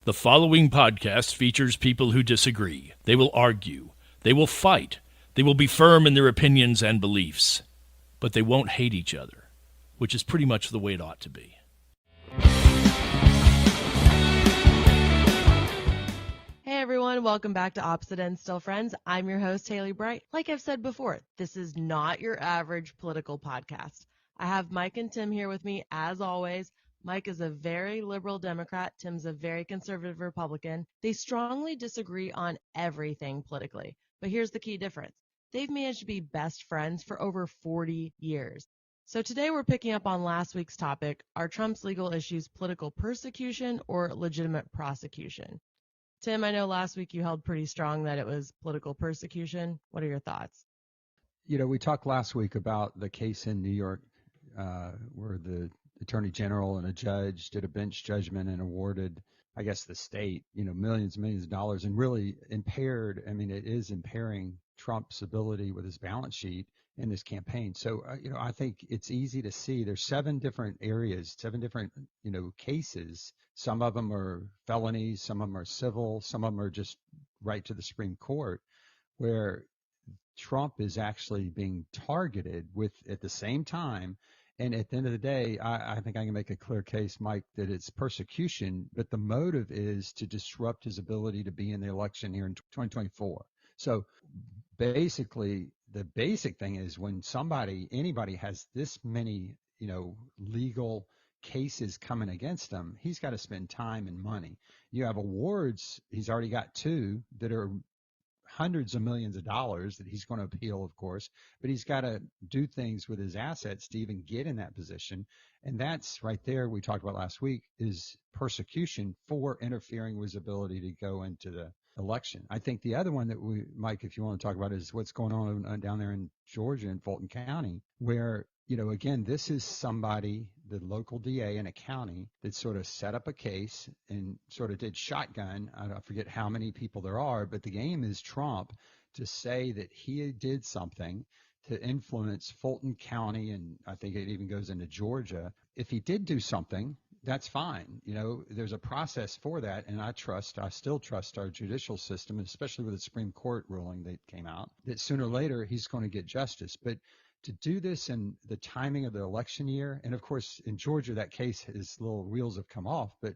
The following podcast features people who disagree. They will argue. They will fight. They will be firm in their opinions and beliefs. But they won't hate each other, which is pretty much the way it ought to be. Hey everyone, welcome back to Opposite Ends Still Friends. I'm your host, Haley Bright. Like I've said before, this is not your average political podcast. I have Mike and Tim here with me, as always. Mike is a very liberal Democrat. Tim's a very conservative Republican. They strongly disagree on everything politically. But here's the key difference. They've managed to be best friends for over 40 years. So today we're picking up on last week's topic, are Trump's legal issues political persecution or legitimate prosecution? Tim, I know last week you held pretty strong that it was political persecution. What are your thoughts? You know, we talked last week about the case in New York where the attorney general and a judge did a bench judgment and awarded, I guess, the state, millions and millions of dollars, and really impaired. I mean, it is impairing Trump's ability with his balance sheet in this campaign. So, I think it's easy to see there's 7 different areas, 7 different, cases. Some of them are felonies, some of them are civil, some of them are just right to the Supreme Court, where Trump is actually being targeted with at the same time. And at the end of the day, I think I can make a clear case, Mike, that it's persecution, but the motive is to disrupt his ability to be in the election here in 2024. So basically, the basic thing is when anybody has this many, legal cases coming against him, he's got to spend time and money. You have awards. He's already got 2 that are hundreds of millions of dollars that he's going to appeal, of course, but he's got to do things with his assets to even get in that position. And that's right there, we talked about last week, is persecution for interfering with his ability to go into the election. I think the other one that Mike, if you want to talk about, is what's going on down there in Georgia in Fulton County, where, again, this is somebody, the local DA in a county, that sort of set up a case and sort of did shotgun. I forget how many people there are, but the game is Trump to say that he did something to influence Fulton County, and I think it even goes into Georgia. If he did do something, that's fine. There's a process for that, and I still trust our judicial system, especially with the Supreme Court ruling that came out, that sooner or later he's going to get justice. But to do this in the timing of the election year, and of course in Georgia that case, his little wheels have come off, but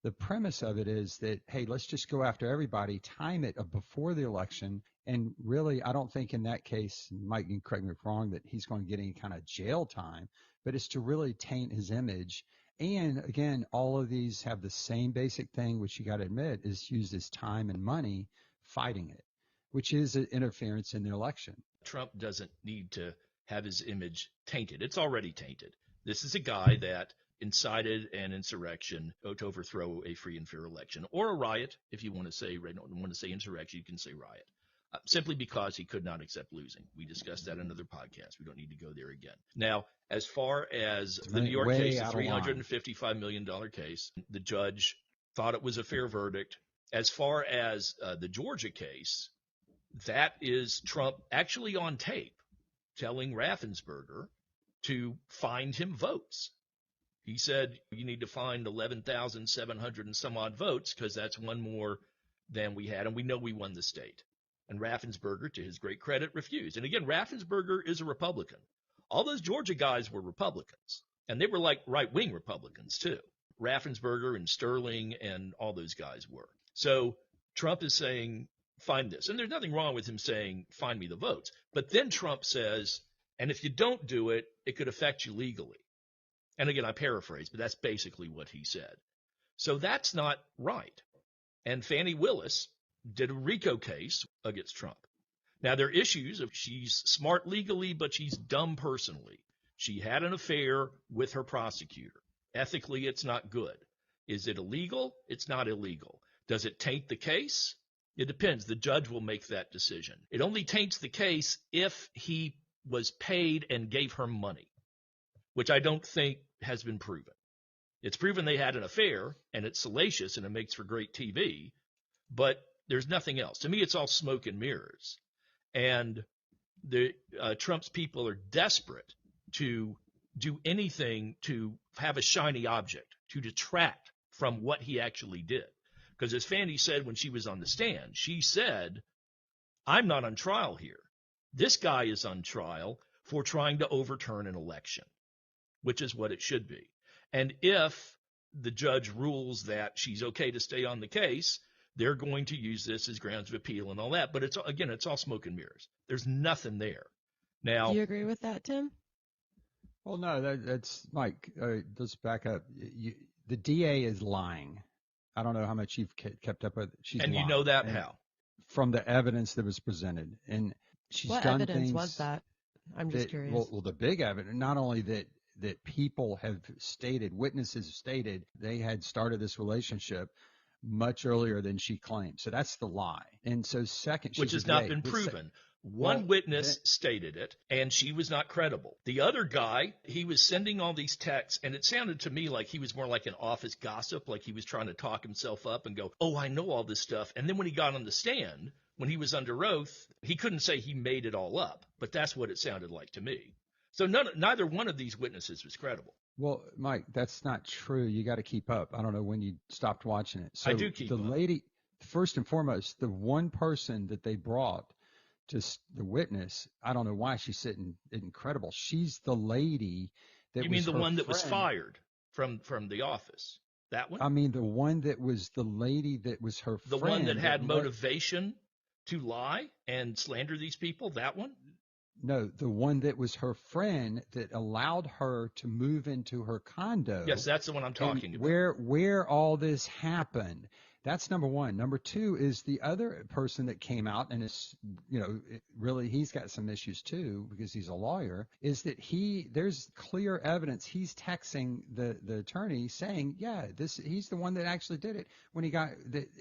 the premise of it is that, hey, let's just go after everybody, time it before the election. And really, I don't think in that case, Mike, you can correct me if I'm wrong, that he's going to get any kind of jail time, but it's to really taint his image. And again, all of these have the same basic thing, which you got to admit is used as time and money fighting it, which is an interference in the election. Trump doesn't need to have his image tainted. It's already tainted. This is a guy that incited an insurrection to overthrow a free and fair election, or a riot. If you want to say insurrection, you can say riot, simply because he could not accept losing. We discussed that in another podcast. We don't need to go there again. Now, as far as the New York case, the $355 million case, the judge thought it was a fair verdict. As far as the Georgia case, that is Trump actually on tape telling Raffensperger to find him votes. He said, you need to find 11,700 and some odd votes because that's one more than we had, and we know we won the state. And Raffensperger, to his great credit, refused. And again, Raffensperger is a Republican. All those Georgia guys were Republicans, and they were like right-wing Republicans too. Raffensperger and Sterling and all those guys were. So Trump is saying, find this. And there's nothing wrong with him saying, find me the votes. But then Trump says, and if you don't do it, it could affect you legally. And again, I paraphrase, but that's basically what he said. So that's not right. And Fani Willis did a RICO case against Trump. Now, there are issues of she's smart legally, but she's dumb personally. She had an affair with her prosecutor. Ethically, it's not good. Is it illegal? It's not illegal. Does it taint the case? It depends. The judge will make that decision. It only taints the case if he was paid and gave her money, which I don't think has been proven. It's proven they had an affair, and it's salacious, and it makes for great TV, but there's nothing else. To me, it's all smoke and mirrors. And the Trump's people are desperate to do anything to have a shiny object, to detract from what he actually did. Because as Fanny said when she was on the stand, she said, I'm not on trial here. This guy is on trial for trying to overturn an election, which is what it should be. And if the judge rules that she's okay to stay on the case, they're going to use this as grounds of appeal and all that. But it's all smoke and mirrors. There's nothing there. Now, Do you agree with that, Tim? Well, no, that's Mike. Let's back up. The DA is lying. I don't know how much you've kept up with. She's and lying. you know that And how? From the evidence that was presented, and she's What done evidence things was that? I'm just curious. Well, the big evidence, not only that people have stated, witnesses have stated they had started this relationship much earlier than she claimed. So that's the lie. And so second, Which has not been proven. One witness stated it, and she was not credible. The other guy, he was sending all these texts, and it sounded to me like he was more like an office gossip, like he was trying to talk himself up and go, oh, I know all this stuff. And then when he got on the stand, when he was under oath, he couldn't say he made it all up, but that's what it sounded like to me. So neither one of these witnesses was credible. Well, Mike, that's not true. You got to keep up. I don't know when you stopped watching it. So I do keep up. Lady, first and foremost, the one person that they brought, just the witness, I don't know why she's sitting incredible. She's the lady that You was mean the one that was friend. fired from the office? That one? I mean, the one that was the lady that was her The friend. one that had motivation to lie and slander these people? That one? No, the one that was her friend that allowed her to move into her condo. Yes, that's the one I'm talking about. Where all this happened. That's number one. Number two is the other person that came out, and it's, really he's got some issues too because he's a lawyer, is that there's clear evidence he's texting the attorney saying, yeah, he's the one that actually did it when he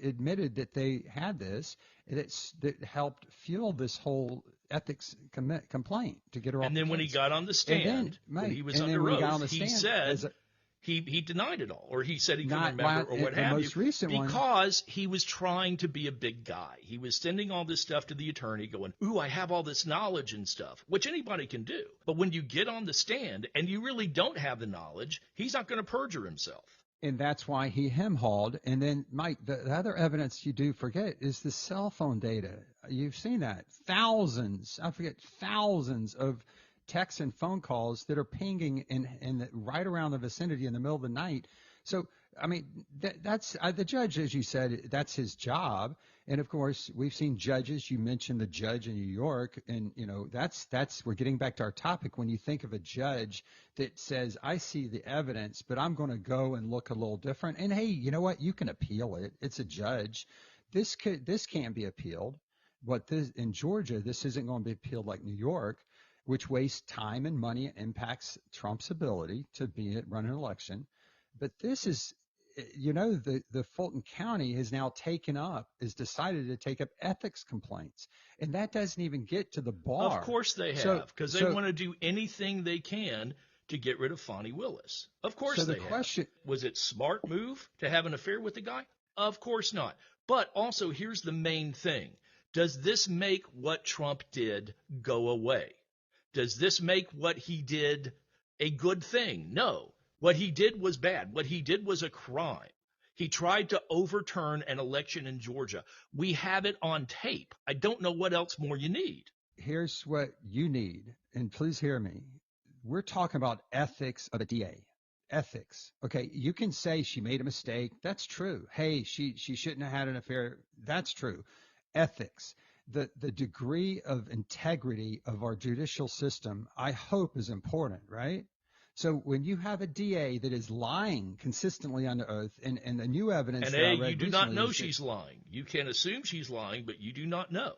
admitted that they had this. That helped fuel this whole ethics complaint to get her off. And then when he got on the stand, when he was under oath, he said he denied it all, or he said he couldn't remember, or what have you, because he was trying to be a big guy. He was sending all this stuff to the attorney going, ooh, I have all this knowledge and stuff, which anybody can do. But when you get on the stand and you really don't have the knowledge, he's not going to perjure himself. And that's why he him-hauled. And then, Mike, the other evidence you do forget is the cell phone data. You've seen that. Thousands of texts and phone calls that are pinging in right around the vicinity in the middle of the night. So, I mean, that's the judge, as you said, that's his job. And of course, we've seen judges. You mentioned the judge in New York, and that's we're getting back to our topic. When you think of a judge that says, "I see the evidence, but I'm going to go and look a little different," and hey, you know what? You can appeal it. It's a judge. This can't be appealed. In Georgia, this isn't going to be appealed like New York, which wastes time and money and impacts Trump's ability to run an election. But this is. The Fulton County has now decided to take up ethics complaints, and that doesn't even get to the bar. Of course they have, because they want to do anything they can to get rid of Fonnie Willis. Of course they have. Was it smart move to have an affair with the guy? Of course not. But also, here's the main thing. Does this make what Trump did go away? Does this make what he did a good thing? No. What he did was bad. What he did was a crime. He tried to overturn an election in Georgia. We have it on tape. I don't know what else more you need. Here's what you need, and please hear me. We're talking about ethics of a DA. Ethics. Okay, you can say she made a mistake. That's true. Hey, she shouldn't have had an affair. That's true. Ethics. The degree of integrity of our judicial system, I hope, is important, right? So when you have a DA that is lying consistently under oath, and the new evidence that I read you do not know she's lying. You can assume she's lying, but you do not know.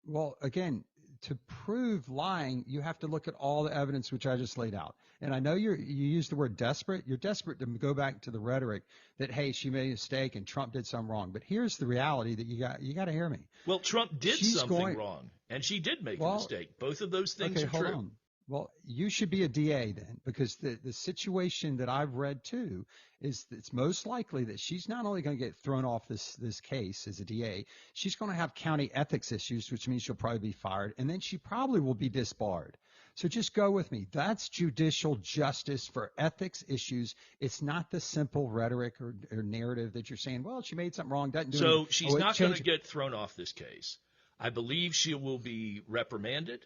Well, again, to prove lying, you have to look at all the evidence which I just laid out. And I know you use the word desperate. You're desperate to go back to the rhetoric that, hey, she made a mistake and Trump did something wrong. But here's the reality that you got to hear me. Well, Trump did something wrong, and she did make a mistake. Both of those things are true. Hold on. Well, you should be a DA then, because the situation that I've read too is that it's most likely that she's not only going to get thrown off this case as a DA, she's going to have county ethics issues, which means she'll probably be fired, and then she probably will be disbarred. So just go with me. That's judicial justice for ethics issues. It's not the simple rhetoric or narrative that you're saying, well, she made something wrong, doesn't do So anything. she's not going to get thrown off this case. I believe she will be reprimanded.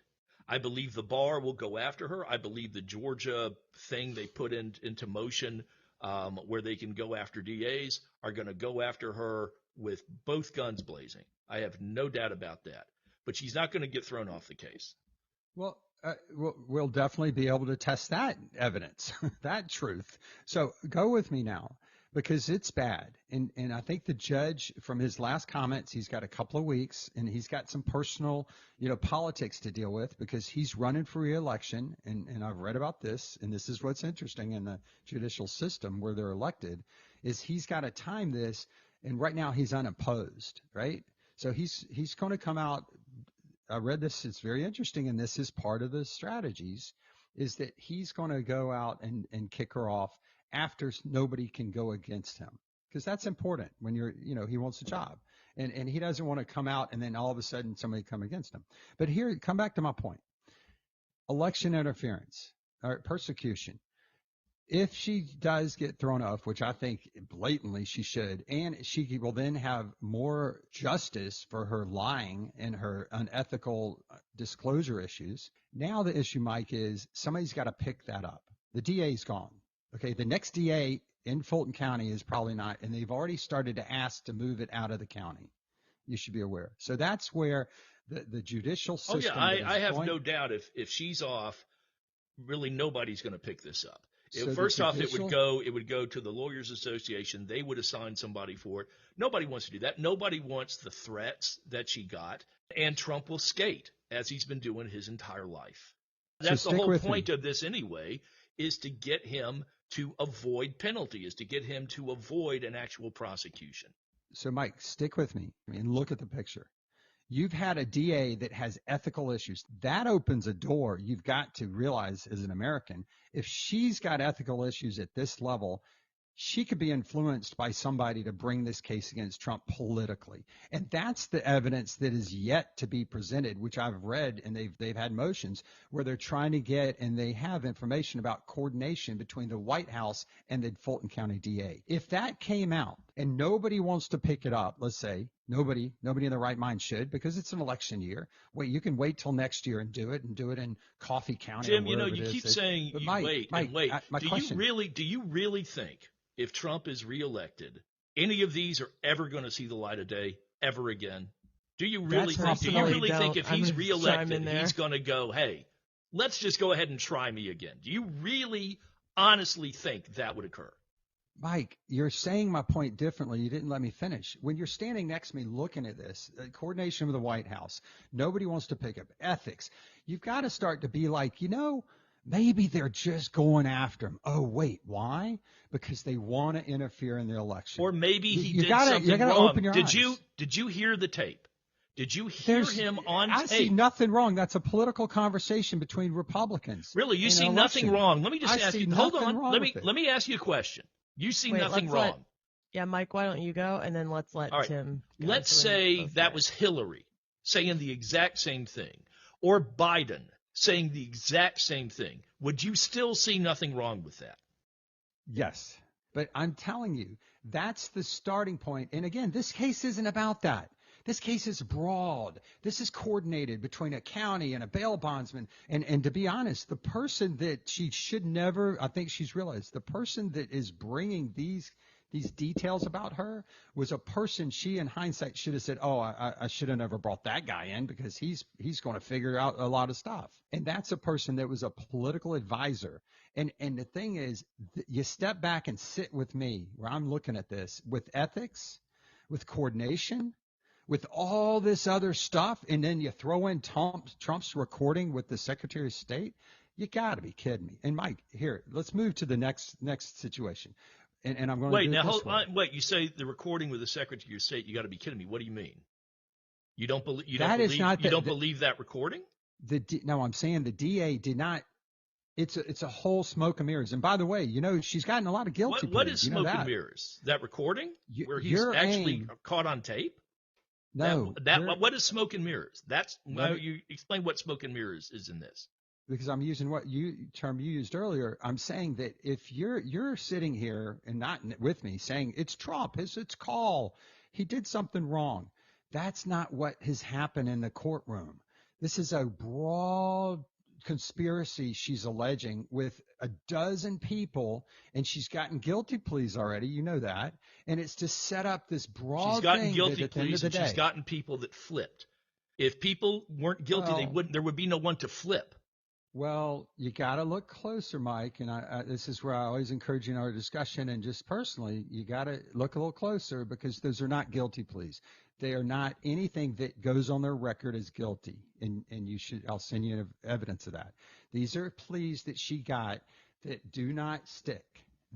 I believe the bar will go after her. I believe the Georgia thing they put into motion where they can go after DAs are going to go after her with both guns blazing. I have no doubt about that. But she's not going to get thrown off the case. Well, we'll definitely be able to test that evidence, that truth. So go with me now, because it's bad. And I think the judge, from his last comments, he's got a couple of weeks, and he's got some personal, politics to deal with, because he's running for re-election. And I've read about this, and this is what's interesting in the judicial system where they're elected, is he's got to time this, and right now he's unopposed, right? So he's going to come out. I read this. It's very interesting, and this is part of the strategies, is that he's going to go out and kick her off after nobody can go against him, because that's important when he wants a job, and he doesn't want to come out and then all of a sudden somebody come against him. But here, come back to my point: election interference, or persecution. If she does get thrown off, which I think blatantly she should, and she will then have more justice for her lying and her unethical disclosure issues. Now the issue, Mike, is somebody's got to pick that up. The DA's gone. Okay, the next DA in Fulton County is probably not, and they've already started to ask to move it out of the county. You should be aware. So that's where the judicial system. Oh yeah, I have no doubt if she's off, really nobody's going to pick this up. So first off, it would go to the Lawyers Association. They would assign somebody for it. Nobody wants to do that. Nobody wants the threats that she got. And Trump will skate, as he's been doing his entire life. That's the whole point of this anyway, is to get him to avoid penalty, is to get him to avoid an actual prosecution. So, Mike, stick with me and look at the picture. You've had a DA that has ethical issues. That opens a door. You've got to realize, as an American, if she's got ethical issues at this level, she could be influenced by somebody to bring this case against Trump politically. And that's the evidence that is yet to be presented, which I've read, and they've had motions where they're trying to get, and they have information about coordination between the White House and the Fulton County DA. If that came out and nobody wants to pick it up, let's say, nobody in their right mind should, because it's an election year. Wait, you can wait till next year and do it in Coffee County. Jim, you keep saying wait. Question. Do you really think if Trump is reelected, any of these are ever going to see the light of day ever again? Do you really think if he's reelected, he's going to go, hey, let's just go ahead and try me again? Do you really honestly think that would occur? Mike, you're saying my point differently. You didn't let me finish. When you're standing next to me looking at this, coordination with the White House, nobody wants to pick up ethics. You've got to start to be like, maybe they're just going after him. Oh, wait, why? Because they want to interfere in the election. Or maybe he did something wrong. Open your eyes. Did you hear the tape? Did you hear him on tape? I see nothing wrong. That's a political conversation between Republicans. Really, you see nothing wrong. Let me just ask you. Hold on. Let me ask you a question. You see nothing wrong. Mike, why don't you go, and then let's let Tim go. Let's say that was Hillary saying the exact same thing, or Biden saying the exact same thing. Would you still see nothing wrong with that? Yes. But I'm telling you, that's the starting point. And again, this case isn't about that. This case is broad. This is coordinated between a county and a bail bondsman. And to be honest, the person that she should never, I think she's realized, the person that is bringing these details about her was a person she, in hindsight, should have said, oh, I should have never brought that guy in, because he's going to figure out a lot of stuff. And that's a person that was a political advisor. And the thing is, you step back and sit with me where I'm looking at this with ethics, with coordination, with all this other stuff, and then you throw in Trump's recording with the Secretary of State. You got to be kidding me. And Mike, here, let's move to the next situation. And I'm going to do it this way. Wait. You say the recording with the Secretary of State? You got to be kidding me. What do you mean? You don't believe that recording? No, I'm saying the DA did not. It's a whole smoke and mirrors. And by the way, she's gotten a lot of guilty. What is smoke and mirrors? That recording where he's actually caught on tape? No. What is smoke and mirrors? You explain what smoke and mirrors is in this. because I'm using term you used earlier. I'm saying that if you're sitting here and not with me saying it's Trump, it's call, he did something wrong. That's not what has happened in the courtroom. This is a broad conspiracy she's alleging with a dozen people, and she's gotten guilty pleas already. You know that, and it's to set up this broad She's gotten thing guilty that at the end pleas, of the and she's day, gotten people that flipped. If people weren't guilty, well, there would be no one to flip. Well, you got to look closer, Mike, and this is where I always encourage you in our discussion, and just personally, you got to look a little closer because those are not guilty pleas. They are not anything that goes on their record as guilty, and I'll send you evidence of that. These are pleas that she got that do not stick.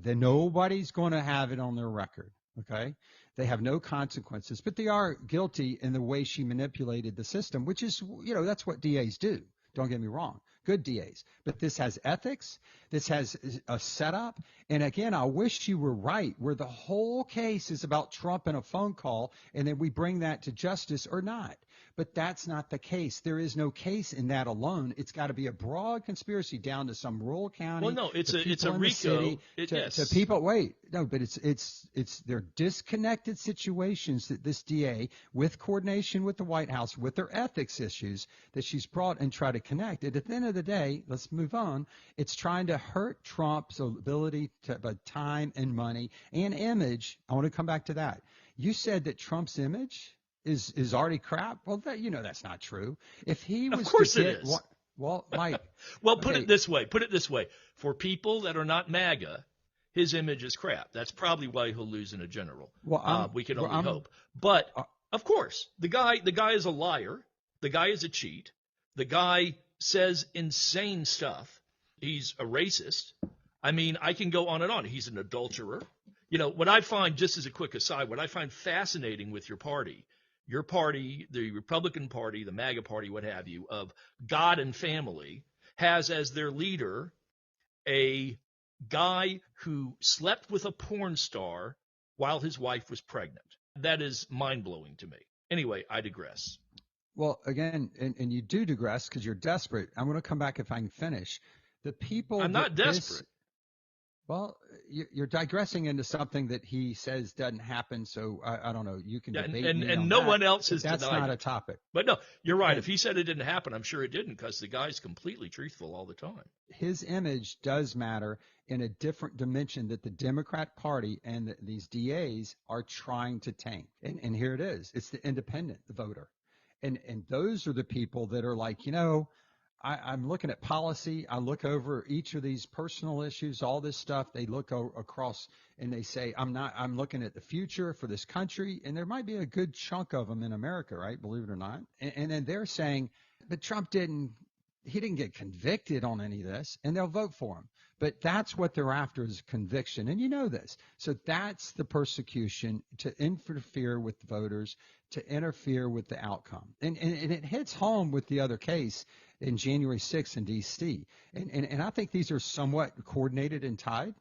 That nobody's going to have it on their record, okay? They have no consequences, but they are guilty in the way she manipulated the system, which is, that's what DAs do. Don't get me wrong. Good DAs. But this has ethics. This has a setup. And again, I wish you were right, where the whole case is about Trump and a phone call, and then we bring that to justice or not. But that's not the case. There is no case in that alone. It's got to be a broad conspiracy down to some rural county. Well, no, it's a in RICO. To people. Wait, no, but they're disconnected situations that this DA, with coordination with the White House, with their ethics issues that she's brought and try to connect. And at the end of the day, let's move on. It's trying to hurt Trump's ability to time and money and image. I want to come back to that. You said that Trump's image is already crap. Well, that's not true. If he was, of course to it is. Well, Mike. Well, put it this way. For people that are not MAGA, his image is crap. That's probably why he'll lose in a general. Well, we can only hope. But of course, the guy is a liar. The guy is a cheat. The guy says insane stuff. He's a racist. I mean, I can go on and on. He's an adulterer. What I find, just as a quick aside, what I find fascinating with your party, the Republican Party, the MAGA Party, what have you, of God and family, has as their leader a guy who slept with a porn star while his wife was pregnant. That is mind-blowing to me. Anyway, I digress. Well, again, and you do digress because you're desperate. I'm going to come back if I can finish. The people. I'm not desperate. Well, you're digressing into something that he says doesn't happen. So I don't know. You can debate and no one else has denied. That's not a topic. But no, you're right. If he said it didn't happen, I'm sure it didn't, because the guy's completely truthful all the time. His image does matter in a different dimension that the Democrat Party and these DAs are trying to taint. And here it is. It's the independent voter. And those are the people that are like, I'm looking at policy. I look over each of these personal issues, all this stuff. They look across and they say, I'm looking at the future for this country. And there might be a good chunk of them in America, right? Believe it or not. And then they're saying, but Trump didn't get convicted on any of this, and they'll vote for him. But that's what they're after, is conviction. And you know this. So that's the persecution, to interfere with the voters, to interfere with the outcome. And it hits home with the other case in January 6th in D.C. And I think these are somewhat coordinated and tied.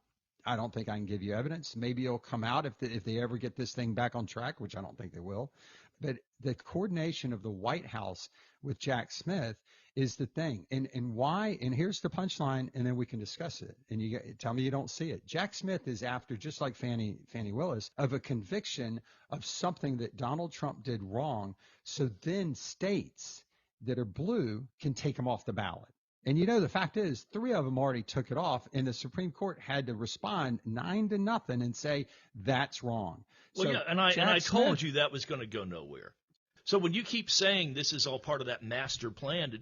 I don't think I can give you evidence. Maybe it'll come out if they ever get this thing back on track, which I don't think they will. But the coordination of the White House with Jack Smith is the thing. And why? And here's the punchline, and then we can discuss it. And you tell me you don't see it. Jack Smith is after, just like Fannie Willis, of a conviction of something that Donald Trump did wrong. So then states that are blue can take him off the ballot. And the fact is, 3 of them already took it off, and the Supreme Court had to respond 9-0 and say that's wrong. Well, so yeah, and I told you that was going to go nowhere. So when you keep saying this is all part of that master plan,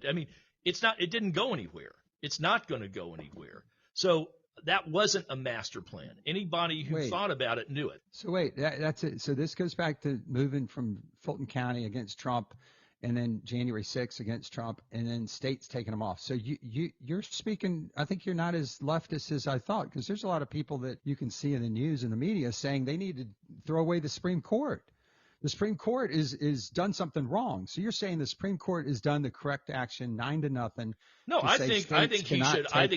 it's not. It didn't go anywhere. It's not going to go anywhere. So that wasn't a master plan. Anybody who thought about it knew it. So that's it. So this goes back to moving from Fulton County against Trump, and then January 6th against Trump, and then states taking them off. So you're speaking, I think you're not as leftist as I thought, because there's a lot of people that you can see in the news and the media saying they need to throw away the Supreme Court. The Supreme Court is done something wrong. So you're saying the Supreme Court has done the correct action, 9-0. No, I think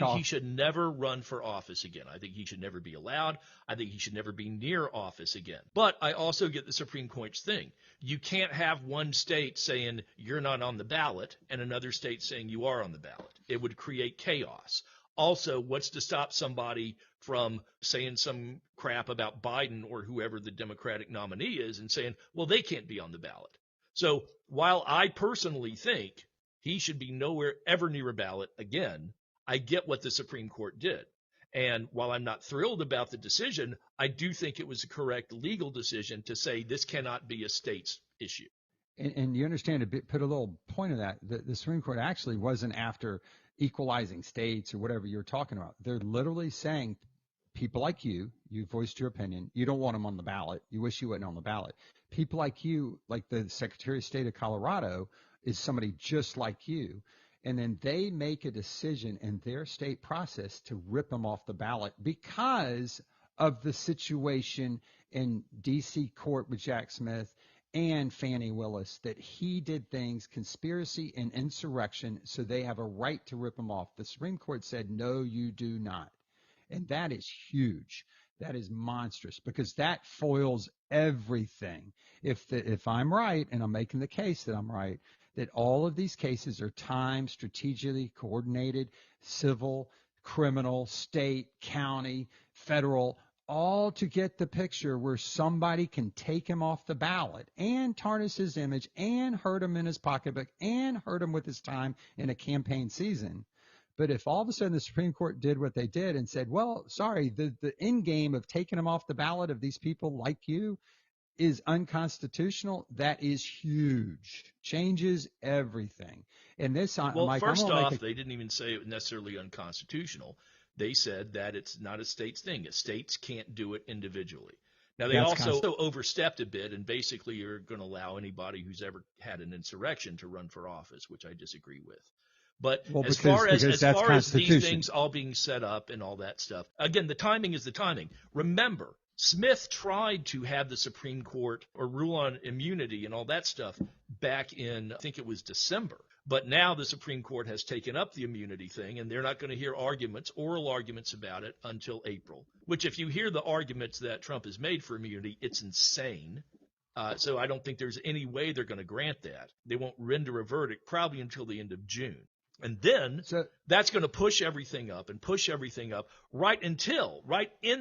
Off. he should never run for office again. I think he should never be allowed. I think he should never be near office again. But I also get the Supreme Court's thing. You can't have one state saying you're not on the ballot and another state saying you are on the ballot. It would create chaos. Also, what's to stop somebody from saying some crap about Biden or whoever the Democratic nominee is and saying, well, they can't be on the ballot. So while I personally think he should be nowhere ever near a ballot again, I get what the Supreme Court did. And while I'm not thrilled about the decision, I do think it was a correct legal decision to say this cannot be a state's issue. And you understand, put a little point of that, the Supreme Court actually wasn't after equalizing states or whatever you're talking about. They're literally saying people like you voiced your opinion. You don't want them on the ballot. You wish you weren't on the ballot. People like you, like the Secretary of State of Colorado, is somebody just like you. And then they make a decision in their state process to rip them off the ballot because of the situation in D.C. court with Jack Smith and Fani Willis, that he did things, conspiracy and insurrection, so they have a right to rip him off. The Supreme Court said, no, you do not. And that is huge. That is monstrous because that foils everything. If I'm right, and I'm making the case that I'm right, that all of these cases are timed, strategically coordinated, civil, criminal, state, county, federal, all to get the picture where somebody can take him off the ballot and tarnish his image and hurt him in his pocketbook and hurt him with his time in a campaign season. But if all of a sudden the Supreme Court did what they did and said, well, sorry, the end game of taking them off the ballot of these people like you is unconstitutional, that is huge. Changes everything. And this, well, Mike, first off, they didn't even say it was necessarily unconstitutional. They said that it's not a state's thing. States can't do it individually. Now, they also overstepped a bit and basically are going to allow anybody who's ever had an insurrection to run for office, which I disagree with. But as far as these things all being set up and all that stuff, again, the timing is the timing. Remember, Smith tried to have the Supreme Court or rule on immunity and all that stuff back in, I think it was December. But now the Supreme Court has taken up the immunity thing, and they're not going to hear oral arguments about it until April, which if you hear the arguments that Trump has made for immunity, it's insane. So I don't think there's any way they're going to grant that. They won't render a verdict probably until the end of June. And then that's going to push everything up right in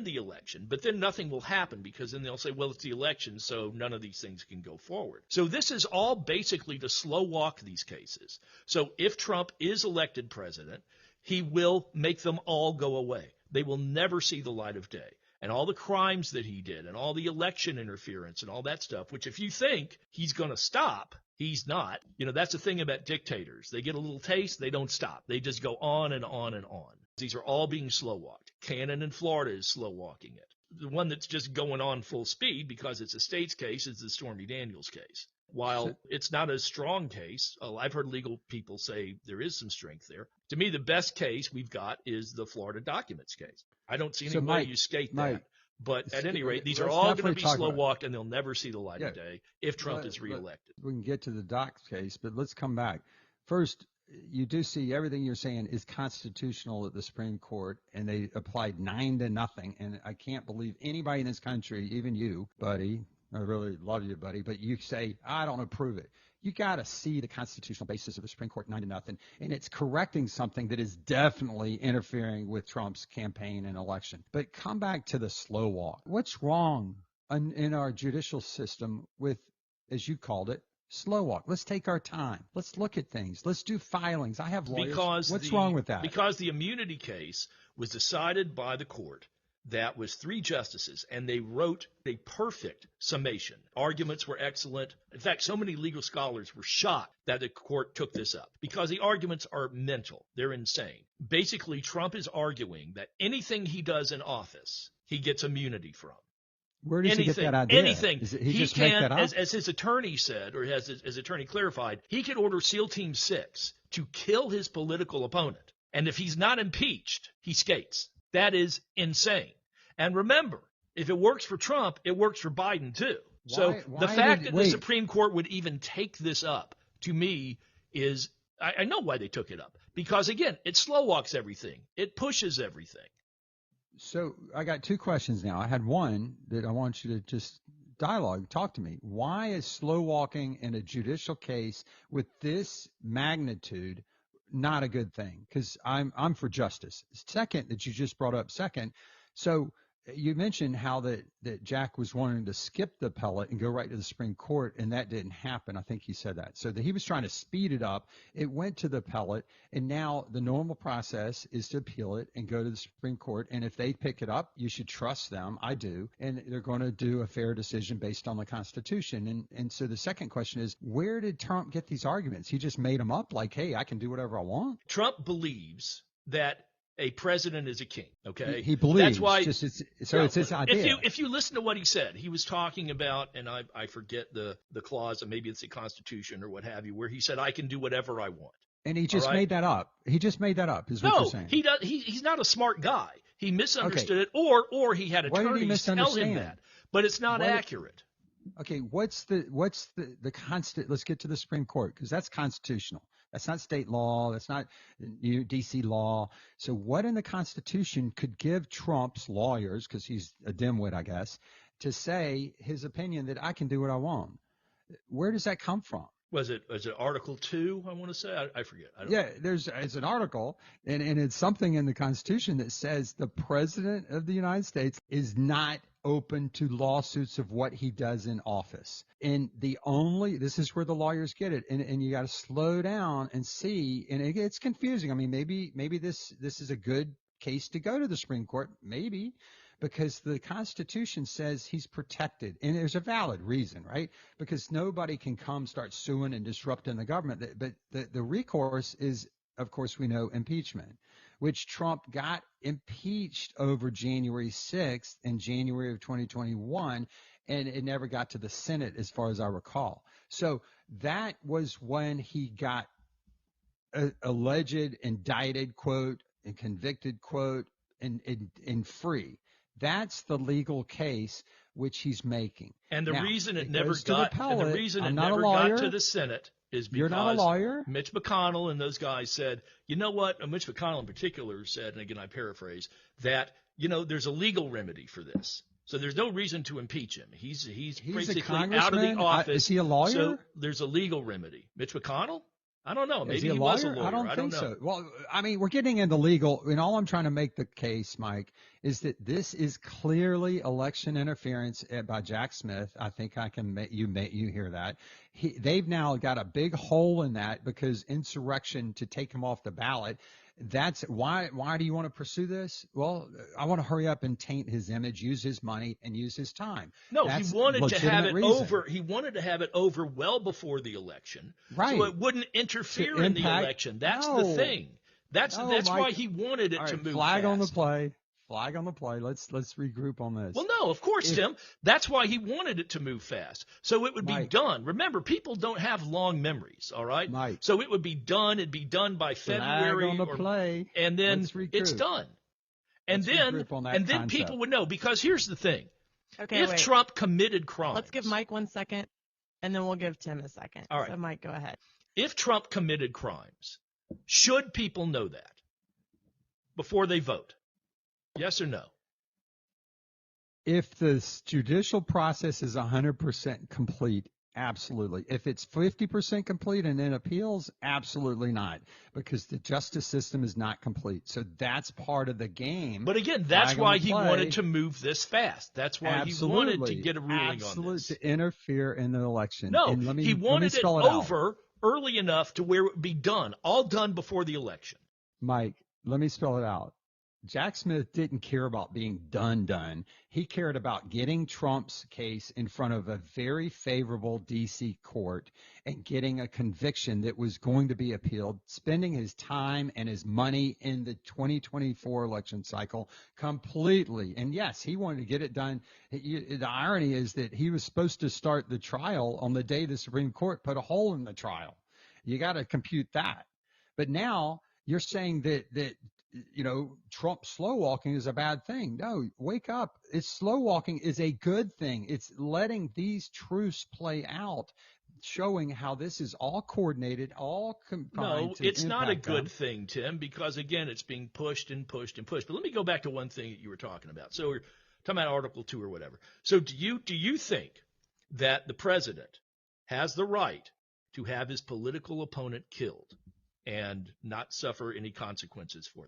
the election. But then nothing will happen because then they'll say, well, it's the election, so none of these things can go forward. So this is all basically to slow walk these cases. So if Trump is elected president, he will make them all go away. They will never see the light of day. And all the crimes that he did and all the election interference and all that stuff, which if you think he's going to stop, he's not. That's the thing about dictators. They get a little taste, they don't stop. They just go on and on and on. These are all being slow walked. Cannon in Florida is slow walking it. The one that's just going on full speed because it's a state's case is the Stormy Daniels case. While it's not a strong case, I've heard legal people say there is some strength there. To me, the best case we've got is the Florida documents case. I don't see any way you skate that. But at any rate, these are all going to be slow walked and they'll never see the light of day if Trump is reelected. We can get to the docs case, but let's come back. First, you do see everything you're saying is constitutional at the Supreme Court, and they applied 9-0. And I can't believe anybody in this country, even you, buddy, I really love you, buddy, but you say, I don't approve it. You got to see the constitutional basis of the Supreme Court 9-0, and it's correcting something that is definitely interfering with Trump's campaign and election. But come back to the slow walk. What's wrong in our judicial system with, as you called it, slow walk? Let's take our time. Let's look at things. Let's do filings. I have lawyers. What's wrong with that? Because the immunity case was decided by the court. That was 3 justices, and they wrote a perfect summation. Arguments were excellent. In fact, so many legal scholars were shocked that the court took this up because the arguments are mental. They're insane. Basically, Trump is arguing that anything he does in office, he gets immunity from. Where does he get that idea? Anything. He just make that up? As his attorney said, or as his attorney clarified, he could order SEAL Team 6 to kill his political opponent. And if he's not impeached, he skates. That is insane. And remember, if it works for Trump, it works for Biden too. So Why the fact that the wait, Supreme Court would even take this up, to me, is I know why they took it up. Because, again, it slow walks everything. It pushes everything. so I got two questions now. I had one that I want you to just talk to me. Why is slow walking in a judicial case with this magnitude not a good thing? Because I'm for justice. Second, that you just brought up. Second, so you mentioned how that Jack was wanting to skip the appellate and go right to the Supreme Court, and that didn't happen. I think he said that. So that he was trying to speed it up. It went to the appellate, and now the normal process is to appeal it and go to the Supreme Court. And if they pick it up, you should trust them. I do. And they're going to do a fair decision based on the Constitution. And so the second question is, where did Trump get these arguments? He just made them up like, hey, I can do whatever I want. Trump believes that a president is a king. Okay, He believes. That's why. It's his idea. If you listen to what he said, he was talking about, and I forget the clause, and maybe it's the Constitution or what have you, where he said, "I can do whatever I want." And he just made that up. He just made that up. Is what you're saying? He does. He's not a smart guy. He misunderstood it, or he had attorneys tell him that. But it's not accurate. Okay, what's the constant? Let's get to the Supreme Court, because that's constitutional. That's not state law. That's not D.C. law. So what in the Constitution could give Trump's lawyers, because he's a dimwit, I guess, to say his opinion that I can do what I want? Where does that come from? Was it Article 2, I want to say? I forget. It's an article, and it's something in the Constitution that says the president of the United States is not open to lawsuits of what he does in office. And this is where the lawyers get it. And you got to slow down and see, and it gets confusing. I mean, maybe this is a good case to go to the Supreme Court, maybe, because the Constitution says he's protected. And there's a valid reason, right? Because nobody can come start suing and disrupting the government. But the recourse is, of course, we know, impeachment, which Trump got impeached over January 6th in January of 2021, and it never got to the Senate as far as I recall. So that was when he got alleged, indicted, quote, and convicted, quote, and free. That's the legal case which he's making. And the now, reason it never got to the Senate is because you're not a lawyer. Mitch McConnell and those guys said, you know what? Mitch McConnell in particular said, and again I paraphrase, that there's a legal remedy for this. So there's no reason to impeach him. He's basically out of the office. Is he a lawyer? So there's a legal remedy. Mitch McConnell? I don't know. Maybe he was a lawyer. I don't think know. so. Well, I mean, we're getting into legal, and all I'm trying to make the case, Mike, is that this is clearly election interference by Jack Smith. I think I can make you hear that. They've now got a big hole in that because insurrection to take him off the ballot. That's why do you want to pursue this? Well, I want to hurry up and taint his image, use his money, and use his time. No, That's he wanted to have it reason. over. He wanted to have it over well before the election, right? So it wouldn't interfere in the election. That's the thing. That's why he wanted it to move flag fast. on the play. Flag on the play. Let's regroup on this. Well, no, of course, Tim. That's why he wanted it to move fast. So it would be done. Remember, people don't have long memories, all right? Mike. So it would be done. It'd be done by February. Flag on the play. And then it's done. And then people would know. Because here's the thing. Okay, if Trump committed crimes. Let's give Mike 1 second, and then we'll give Tim a second. All right. So, Mike, go ahead. If Trump committed crimes, should people know that before they vote? Yes or no? If the judicial process is 100% complete, absolutely. If it's 50% complete and then appeals, absolutely not, because the justice system is not complete. So that's part of the game. But again, that's why he wanted to move this fast. That's why he wanted to get a ruling on this. To interfere in the election. No, he wanted it over early enough to where it would be done, all done before the election. Mike, let me spell it out. Jack Smith didn't care about being done. He cared about getting Trump's case in front of a very favorable D.C. court and getting a conviction that was going to be appealed, spending his time and his money in the 2024 election cycle completely. And yes, he wanted to get it done. The irony is that he was supposed to start the trial on the day the Supreme Court put a hole in the trial. You got to compute that. But now you're saying that Trump slow walking is a bad thing. No, wake up. Slow walking is a good thing. It's letting these truths play out, showing how this is all coordinated, all combined No, to it's not a impact good them. thing, Tim, because again, it's being pushed and pushed and pushed. But let me go back to one thing that you were talking about. So we're talking about Article 2 or whatever. So do you think that the president has the right to have his political opponent killed and not suffer any consequences for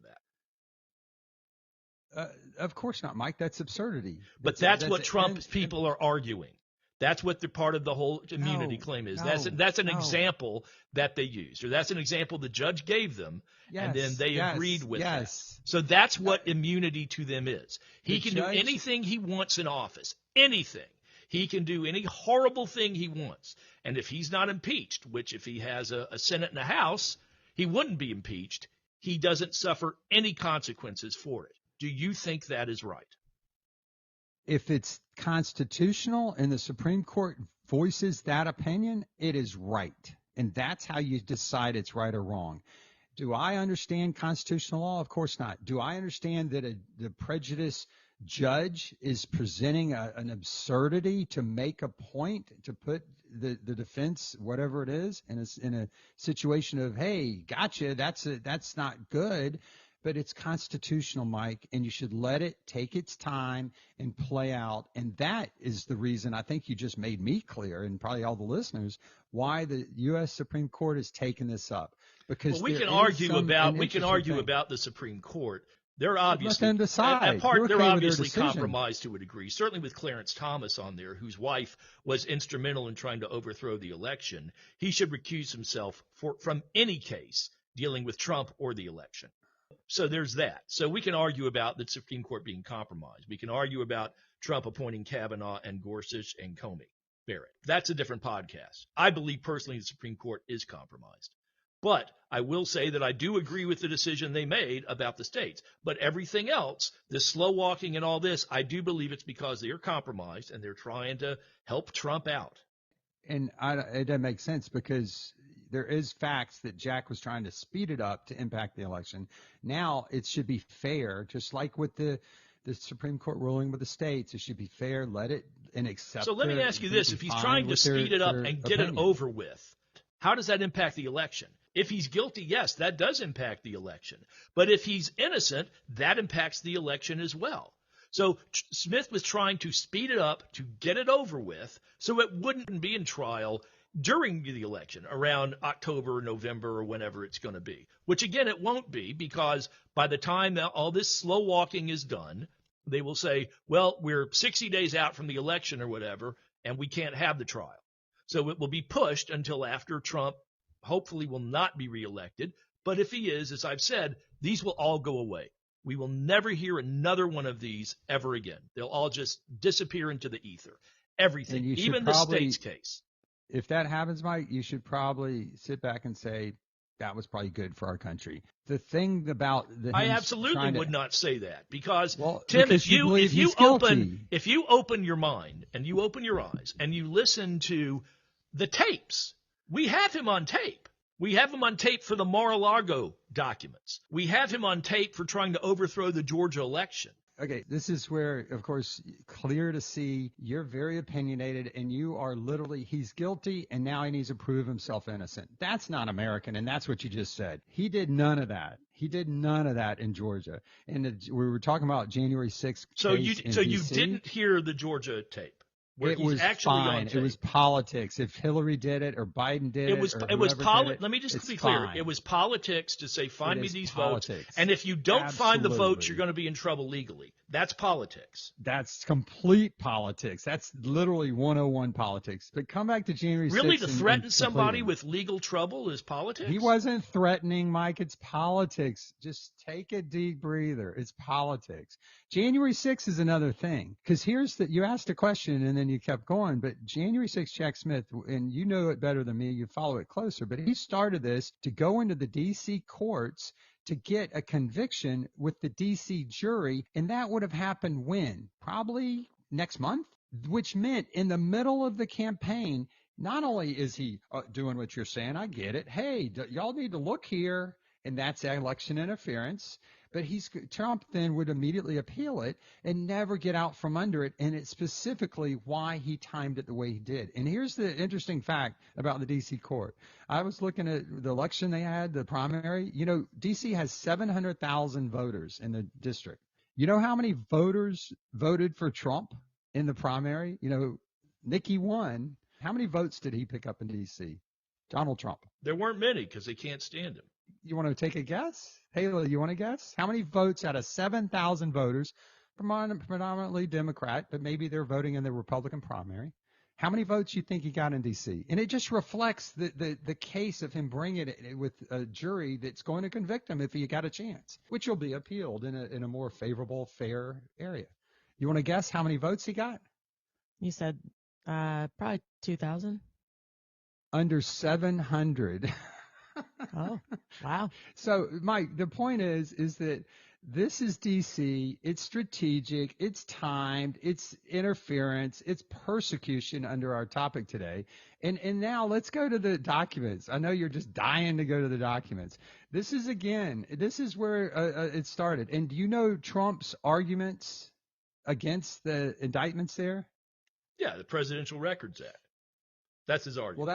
that? Of course not, Mike. That's absurdity. But that's what Trump's people are arguing. That's what the part of the whole immunity claim is. That's an example that they used, or that's an example the judge gave them, and then they agreed with that. So that's what immunity to them is. He can do anything he wants in office, anything. He can do any horrible thing he wants. And if he's not impeached, which if he has a Senate and a House, he wouldn't be impeached, he doesn't suffer any consequences for it. Do you think that is right? If it's constitutional and the Supreme Court voices that opinion, it is right. And that's how you decide it's right or wrong. Do I understand constitutional law? Of course not. Do I understand that the prejudiced judge is presenting an absurdity to make a point, to put the defense, whatever it is, in a situation of, hey, gotcha, that's not good. But it's constitutional, Mike, and you should let it take its time and play out. And that is the reason I think you just made me clear, and probably all the listeners, why the U.S. Supreme Court has taken this up. Because we can argue about the Supreme Court. They're obviously let them decide. They're obviously compromised to a degree. Certainly with Clarence Thomas on there, whose wife was instrumental in trying to overthrow the election. He should recuse himself from any case dealing with Trump or the election. So there's that. So we can argue about the Supreme Court being compromised. We can argue about Trump appointing Kavanaugh and Gorsuch and Comey Barrett. That's a different podcast. I believe personally the Supreme Court is compromised. But I will say that I do agree with the decision they made about the states. But everything else, this slow walking and all this, I do believe it's because they are compromised and they're trying to help Trump out. And it doesn't make sense because there is facts that Jack was trying to speed it up to impact the election. Now it should be fair, just like with the Supreme Court ruling with the states. It should be fair, let it and accept. So let me ask you this. If he's trying to speed it up and get it over with, how does that impact the election? If he's guilty, yes, that does impact the election. But if he's innocent, that impacts the election as well. So Smith was trying to speed it up to get it over with so it wouldn't be in trial during the election around October, November, or whenever it's going to be, which again, it won't be because by the time all this slow walking is done, they will say, well, we're 60 days out from the election or whatever, and we can't have the trial. So it will be pushed until after Trump hopefully will not be reelected. But if he is, as I've said, these will all go away. We will never hear another one of these ever again. They'll all just disappear into the ether. Everything, even the state's case. If that happens, Mike, you should probably sit back and say that was probably good for our country. The thing about I absolutely would not say that because, well, Tim, because if you open your mind and you open your eyes and you listen to the tapes, we have him on tape. We have him on tape for the Mar-a-Lago documents. We have him on tape for trying to overthrow the Georgia election. Okay, this is where, of course, clear to see you're very opinionated and you are literally, he's guilty and now he needs to prove himself innocent. That's not American, and that's what you just said. He did none of that. He did none of that in Georgia. And we were talking about January 6th. So you didn't hear the Georgia tape? It was fine. It was politics. If Hillary did it or Biden did it, let me just be clear. It was politics to say, find me these votes. And if you don't find the votes, you're going to be in trouble legally. That's politics. That's complete politics. That's literally 101 politics. But come back to January 6th. Really, to threaten somebody with legal trouble is politics? He wasn't threatening, Mike. It's politics. Just take a deep breather. It's politics. January 6th is another thing. Because you asked a question and then you kept going. But January 6th, Jack Smith, and you know it better than me, you follow it closer, but he started this to go into the D.C. courts to get a conviction with the D.C. jury, and that would have happened when? Probably next month, which meant in the middle of the campaign, not only is he doing what you're saying, I get it. Hey, y'all need to look here, and that's election interference. But Trump then would immediately appeal it and never get out from under it. And it's specifically why he timed it the way he did. And here's the interesting fact about the D.C. court. I was looking at the election they had, the primary. D.C. has 700,000 voters in the district. You know how many voters voted for Trump in the primary? Nikki won. How many votes did he pick up in D.C.? Donald Trump. There weren't many because they can't stand him. You want to take a guess? Haley, you want to guess? How many votes out of 7,000 voters, predominantly Democrat, but maybe they're voting in the Republican primary? How many votes you think he got in D.C.? And it just reflects the case of him bringing it with a jury that's going to convict him if he got a chance, which will be appealed in a more favorable, fair area. You want to guess how many votes he got? You said probably 2,000. Under 700. Oh, wow. So, Mike, the point is that this is D.C. It's strategic. It's timed. It's interference. It's persecution under our topic today. And now let's go to the documents. I know you're just dying to go to the documents. This is where it started. And do you know Trump's arguments against the indictments there? Yeah, the Presidential Records Act. That's his argument. Well,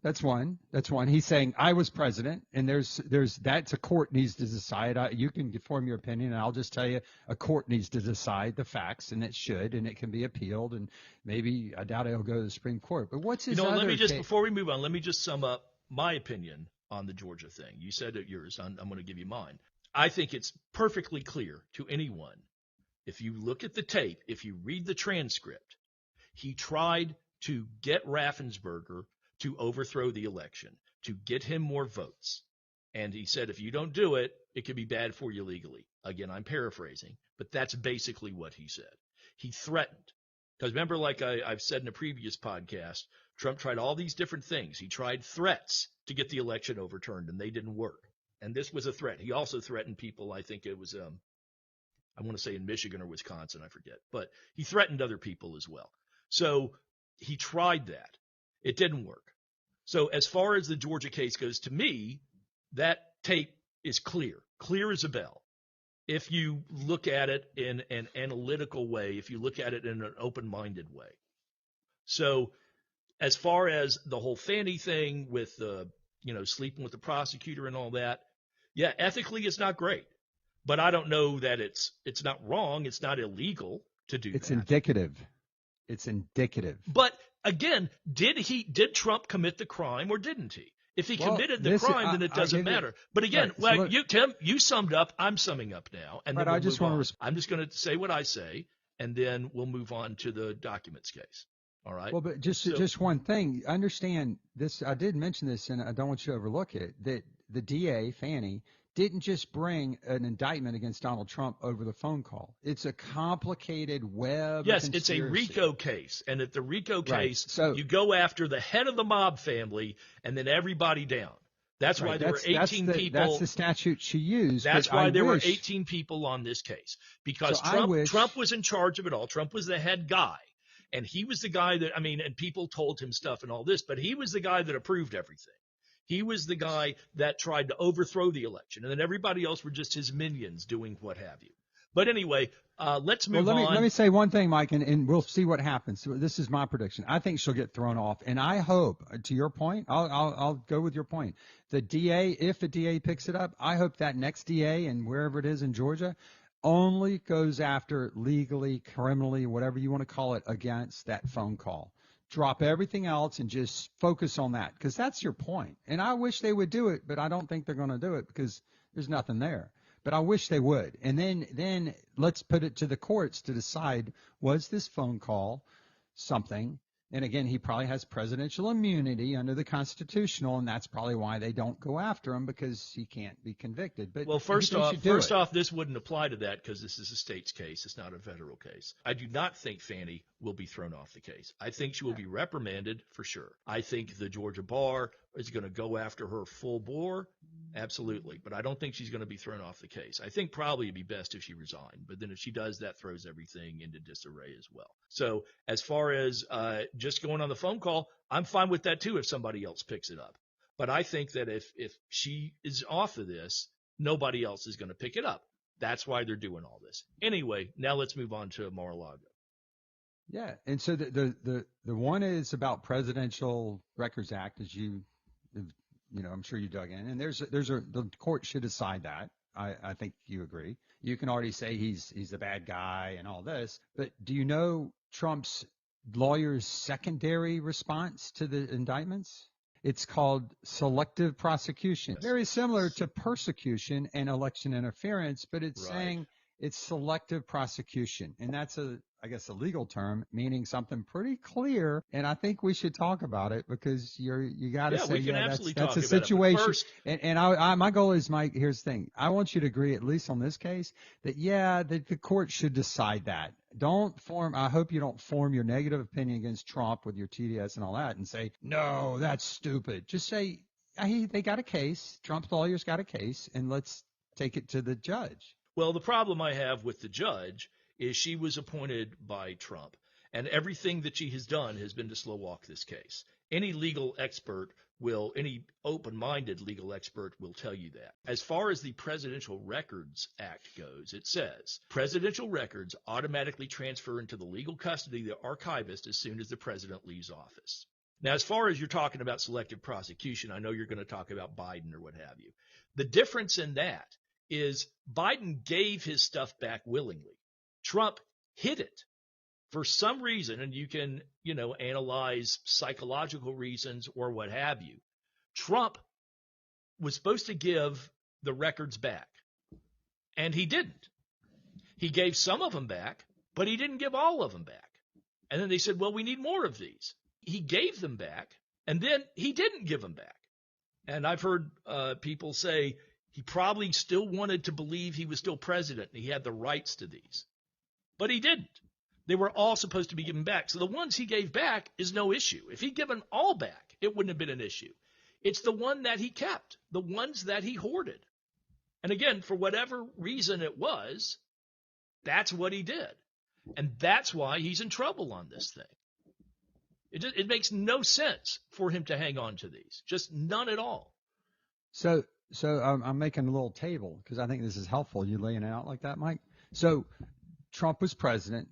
that's one. He's saying I was president, and that's a court needs to decide. You can form your opinion, and I'll just tell you a court needs to decide the facts, and it should, and it can be appealed, and maybe I doubt it'll go to the Supreme Court. But what's his other before we move on, let me just sum up my opinion on the Georgia thing. You said it yours. I'm going to give you mine. I think it's perfectly clear to anyone, if you look at the tape, if you read the transcript, he tried to get Raffensperger to overthrow the election, to get him more votes. And he said, if you don't do it, it could be bad for you legally. Again, I'm paraphrasing, but that's basically what he said. He threatened. Because remember, like I've said in a previous podcast, Trump tried all these different things. He tried threats to get the election overturned, and they didn't work. And this was a threat. He also threatened people, I think it was, I want to say in Michigan or Wisconsin, I forget. But he threatened other people as well. So he tried that. It didn't work. So as far as the Georgia case goes, to me, that tape is clear as a bell. If you look at it in an analytical way, if you look at it in an open-minded way. So as far as the whole Fannie thing with sleeping with the prosecutor and all that, yeah, ethically it's not great. But I don't know that it's not wrong. It's not illegal to do that. It's indicative. It's indicative. But again, did Trump commit the crime or didn't he? If he committed the crime, then it doesn't matter. But again, Tim, you summed up. I'm summing up now, and then I just want to. I'm just going to say what I say, and then we'll move on to the documents case. All right. Well, but just one thing. Understand this. I did mention this, and I don't want you to overlook it. That the DA Fannie didn't just bring an indictment against Donald Trump over the phone call. It's a complicated web. Yes, it's a RICO case. And at the RICO case, you go after the head of the mob family and then everybody down. That's why there were 18 people. That's the statute she used. That's why there were 18 people on this case. Because Trump was in charge of it all. Trump was the head guy. And he was the guy that, and people told him stuff and all this, but he was the guy that approved everything. He was the guy that tried to overthrow the election, and then everybody else were just his minions doing what have you. But anyway, let's move on. Let me say one thing, Mike, and we'll see what happens. So this is my prediction. I think she'll get thrown off, and I hope, to your point, I'll go with your point. The DA, if the DA picks it up, I hope that next DA and wherever it is in Georgia only goes after legally, criminally, whatever you want to call it, against that phone call. Drop everything else and just focus on that, because that's your point. And I wish they would do it, but I don't think they're going to do it because there's nothing there. But I wish they would. And then let's put it to the courts to decide, was this phone call something? And again, he probably has presidential immunity under the constitutional, and that's probably why they don't go after him, because he can't be convicted. But well, first off, this wouldn't apply to that because this is a state's case. It's not a federal case. I do not think Fannie will be thrown off the case. I think she will be reprimanded for sure. I think the Georgia bar is going to go after her full bore. Absolutely. But I don't think she's going to be thrown off the case. I think probably it'd be best if she resigned. But then if she does, that throws everything into disarray as well. So as far as just going on the phone call, I'm fine with that too if somebody else picks it up. But I think that if she is off of this, nobody else is going to pick it up. That's why they're doing all this. Anyway, now let's move on to Mar-a-Lago. Yeah, and so the one is about Presidential Records Act, as I'm sure you dug in, and the court should decide that. I think you agree. You can already say he's a bad guy and all this, but do you know Trump's lawyer's secondary response to the indictments? It's called selective prosecution. Yes. Very similar to persecution and election interference, but it's Right. saying it's selective prosecution. And that's a legal term meaning something pretty clear. And I think we should talk about it because you got to say, we can absolutely that's talk a about it. situation. First, and my goal is, Mike, here's the thing. I want you to agree, at least on this case, that the court should decide that. I hope you don't form your negative opinion against Trump with your TDS and all that and say, no, that's stupid. Just say, hey, they got a case. Trump's lawyers got a case, and let's take it to the judge. well, the problem I have with the judge is she was appointed by Trump, and everything that she has done has been to slow walk this case. Any open-minded legal expert will tell you that. As far as the Presidential Records Act goes, it says presidential records automatically transfer into the legal custody of the archivist as soon as the president leaves office. Now, as far as you're talking about selective prosecution, I know you're going to talk about Biden or what have you. The difference in that is Biden gave his stuff back willingly. Trump hid it for some reason, and you can, analyze psychological reasons or what have you. Trump was supposed to give the records back, and he didn't. He gave some of them back, but he didn't give all of them back. And then they said, well, we need more of these. He gave them back, and then he didn't give them back. And I've heard people say he probably still wanted to believe he was still president and he had the rights to these. But he didn't. They were all supposed to be given back. So the ones he gave back is no issue. If he'd given all back, it wouldn't have been an issue. It's the one that he kept, the ones that he hoarded. And again, for whatever reason it was, that's what he did. And that's why he's in trouble on this thing. It makes no sense for him to hang on to these, just none at all. So I'm making a little table because I think this is helpful. You laying it out like that, Mike? So Trump was president.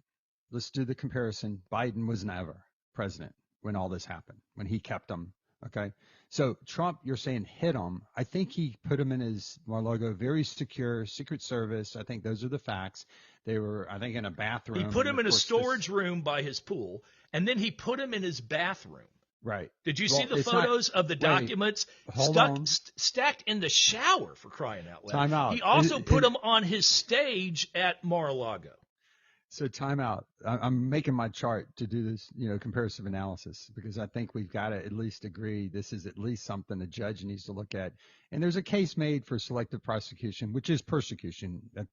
Let's do the comparison. Biden was never president when all this happened, when he kept them. Okay. So Trump, you're saying hid them. I think he put them in his Mar-a-Lago, very secure, Secret Service. I think those are the facts. They were, I think, in a bathroom. He put him in a storage room by his pool, and then he put him in his bathroom. Right. Did you see the photos of the documents stacked in the shower, for crying out loud? Time out. He also put them on his stage at Mar-a-Lago. So time out. I'm making my chart to do this, comparative analysis, because I think we've got to at least agree this is at least something a judge needs to look at. And there's a case made for selective prosecution, which is persecution. That's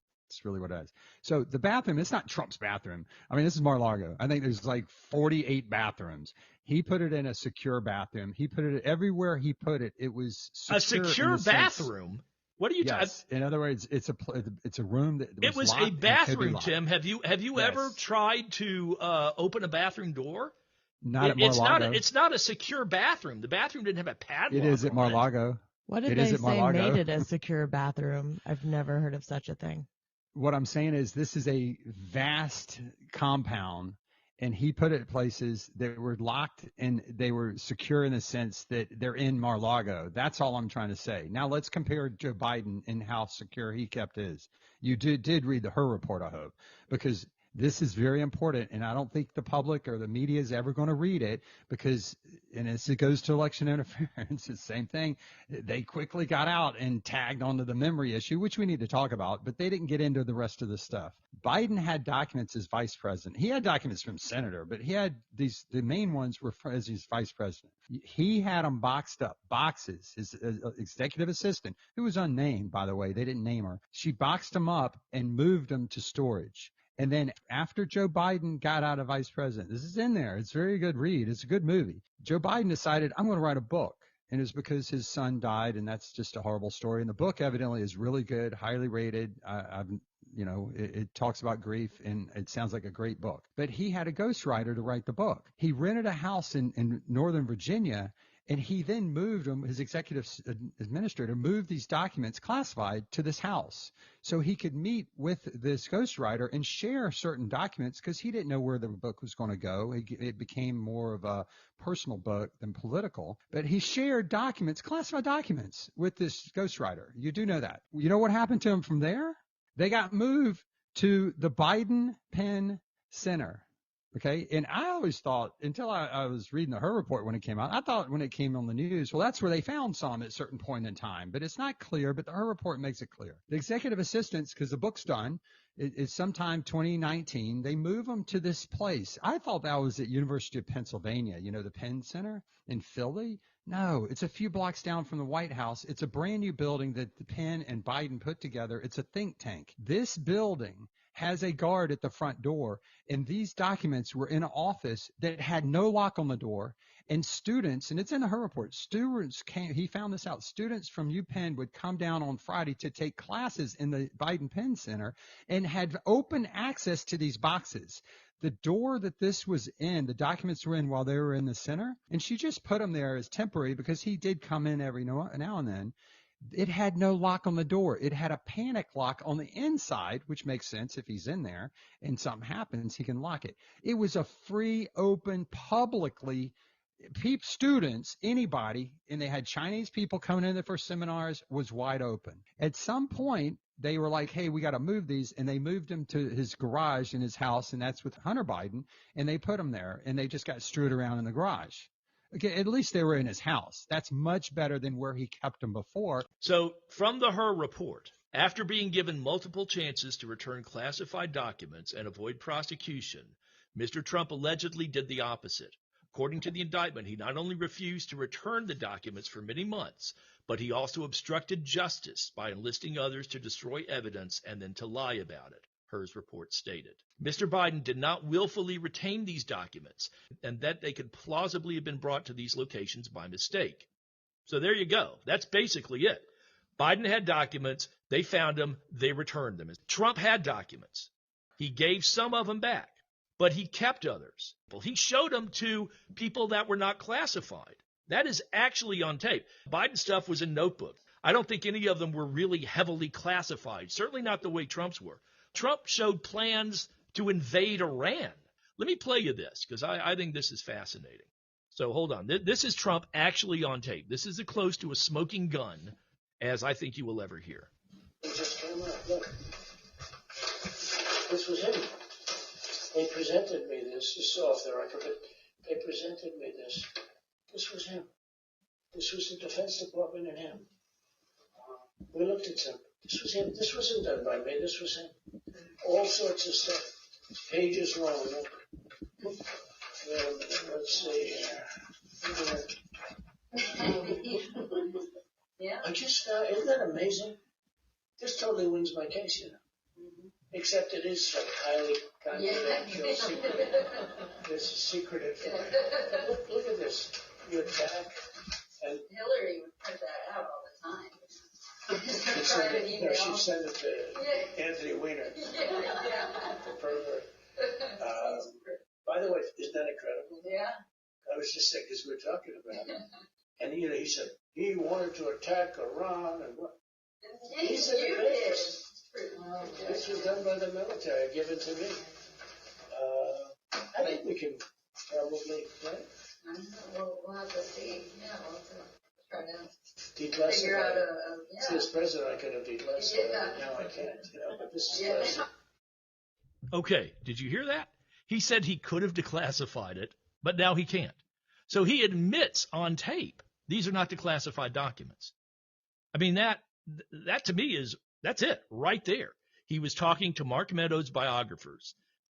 really what it is. So the bathroom, it's not Trump's bathroom. I mean, this is Mar-a-Lago. I think there's like 48 bathrooms. He put it in a secure bathroom. He put it everywhere he put it. It was secure. A secure bathroom? What are you talking? Yes. In other words, it's a room that it was a bathroom, Tim. Have you ever tried to open a bathroom door? Not at Mar-a-Lago. It's not a secure bathroom. The bathroom didn't have a padlock. It is at Mar-a-Lago. What did they say made it a secure bathroom? I've never heard of such a thing. What I'm saying is this is a vast compound, and he put it places that were locked and they were secure in the sense that they're in Mar-a-Lago. That's all I'm trying to say. Now let's compare Joe Biden and how secure he kept his. You did read her report, I hope, because this is very important, and I don't think the public or the media is ever going to read it because, and as it goes to election interference, it's the same thing. They quickly got out and tagged onto the memory issue, which we need to talk about, but they didn't get into the rest of the stuff. Biden had documents as vice president. He had documents from senator, but he had the main ones were as his vice president. He had them boxed up, boxes. His executive assistant, who was unnamed, by the way, they didn't name her. She boxed them up and moved them to storage. And then after Joe Biden got out of vice president, this is in there. It's a very good read. It's a good movie. Joe Biden decided, I'm going to write a book. And it was because his son died, and that's just a horrible story. And the book evidently is really good, highly rated. It talks about grief, and it sounds like a great book. But he had a ghostwriter to write the book. He rented a house in Northern Virginia, And he then moved them, his executive administrator moved these documents classified to this house so he could meet with this ghostwriter and share certain documents because he didn't know where the book was going to go. It became more of a personal book than political. But he shared documents, classified documents, with this ghostwriter. You do know that. You know what happened to him from there? They got moved to the Biden Penn Center. Okay. And I always thought, until I was reading the Her report when it came out, I thought when it came on the news, well, that's where they found some at a certain point in time. But it's not clear, but the Her report makes it clear. The executive assistants, because the book's done, it's sometime 2019, they move them to this place. I thought that was at University of Pennsylvania, the Penn Center in Philly. No, it's a few blocks down from the White House. It's a brand new building that the Penn and Biden put together. It's a think tank. This building has a guard at the front door, and these documents were in an office that had no lock on the door. And students, and it's in the Her report, students came, he found this out, students from UPenn would come down on Friday to take classes in the Biden Penn Center and had open access to these boxes. The door that this was in, the documents were in while they were in the center, and she just put them there as temporary because he did come in every now and then. It had no lock on the door. It had a panic lock on the inside, which makes sense if he's in there and something happens, he can lock it. It was a free, open, publicly, students, anybody, and they had Chinese people coming in there for seminars, was wide open. At some point, they were like, hey, we got to move these, and they moved him to his garage in his house, and that's with Hunter Biden, and they put him there, and they just got strewed around in the garage. Okay, at least they were in his house. That's much better than where he kept them before. So from the Her report, after being given multiple chances to return classified documents and avoid prosecution, Mr. Trump allegedly did the opposite. According to the indictment, he not only refused to return the documents for many months, but he also obstructed justice by enlisting others to destroy evidence and then to lie about it, Her's report stated. Mr. Biden did not willfully retain these documents, and that they could plausibly have been brought to these locations by mistake. So there you go. That's basically it. Biden had documents. They found them. They returned them. Trump had documents. He gave some of them back, but he kept others. He showed them to people that were not classified. That is actually on tape. Biden's stuff was in notebooks. I don't think any of them were really heavily classified, certainly not the way Trump's were. Trump showed plans to invade Iran. Let me play you this, because I think this is fascinating. So hold on. This is Trump actually on tape. This is as close to a smoking gun as I think you will ever hear. It just came out. Look. This was him. They presented me this. Just off the record, but they presented me this. This was him. This was the Defense Department and him. We looked at him. This was him. This wasn't done by me. This was him. All sorts of stuff. Pages long. Let's see here. Yeah. I just, isn't that amazing? This totally wins my case, you know. Mm-hmm. Except it is like highly confidential, secret. There's a secret information. Look at this. You attack. And Hillary would print that out all the time. She sent it to Anthony Weiner, the pervert. By the way, isn't that incredible? Yeah. I was just saying, because we were talking about it. And he said he wanted to attack Iran and what? He said this was done by the military, given to me. I think we can probably, right? We'll have to see. Yeah, we'll have to try to declassify. Figure out See, as president, I could have declassified it. Now I can't, but this is classic. Okay, did you hear that? He said he could have declassified it, but now he can't. So he admits on tape these are not declassified documents. I mean, that to me that's it right there. He was talking to Mark Meadows' biographers,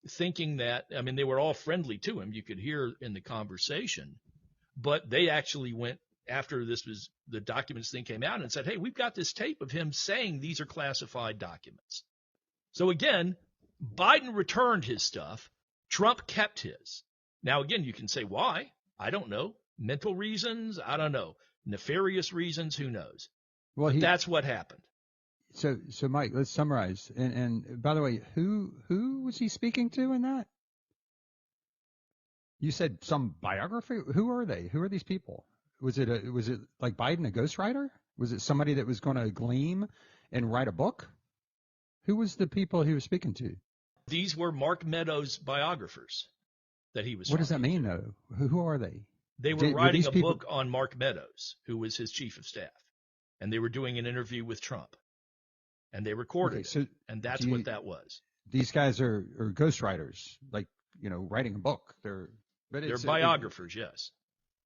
thinking that, I mean, they were all friendly to him. You could hear in the conversation, but they actually went after the documents thing came out and said, hey, we've got this tape of him saying these are classified documents. So again, Biden returned his stuff. Trump kept his. Now, again, you can say, why? I don't know. Mental reasons? I don't know. Nefarious reasons? Who knows? Well, that's what happened. So Mike, let's summarize. And by the way, who was he speaking to in that? You said some biography. Who are they? Who are these people? was it like Biden a ghostwriter? Was it somebody that was going to gleam and write a book? Who was the people he was speaking to? These were Mark Meadows' biographers that he was What does that talking mean, to. though? Who are they? They were Were writing these a people? book on Mark Meadows, who was his chief of staff, and they were doing an interview with Trump, and they recorded Okay, so it, and that's do you, what that was. these guys are ghostwriters, like, writing a book. But They're it's biographers, yes.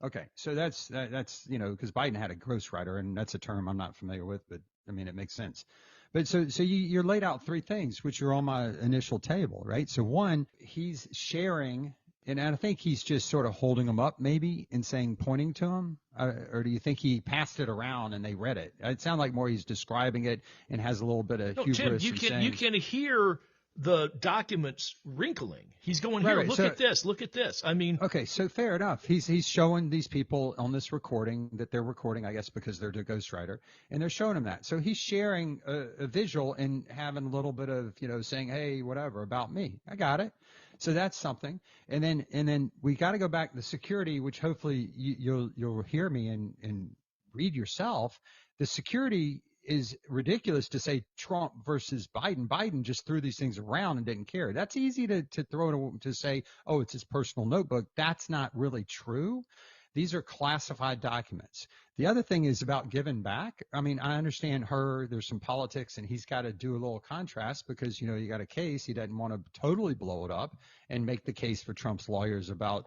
okay. So that's because Biden had a ghostwriter, and that's a term I'm not familiar with, but I mean it makes sense. But so you're laid out three things, which are on my initial table, right? So one, he's sharing, and I think he's just sort of holding them up, maybe, and pointing to them, or do you think he passed it around and they read it? It sounds like more he's describing it and has a little bit of No, hubris. Tim, you can hear the documents wrinkling. He's going, here, Right. look at this, look at this. I mean, okay, so fair enough. He's showing these people on this recording that they're recording, I guess, because they're the ghostwriter, and they're showing him that. So he's sharing a visual and having a little bit of, saying, hey, whatever about me. I got it. So that's something. And then we got to go back to the security, which hopefully you'll hear me and read yourself. The security is ridiculous to say Trump versus Biden. Biden just threw these things around and didn't care. That's easy to throw to say, oh, it's his personal notebook. That's not really true. These are classified documents. The other thing is about giving back. I mean, I understand there's some politics, and he's got to do a little contrast because, you got a case. He doesn't want to totally blow it up and make the case for Trump's lawyers about,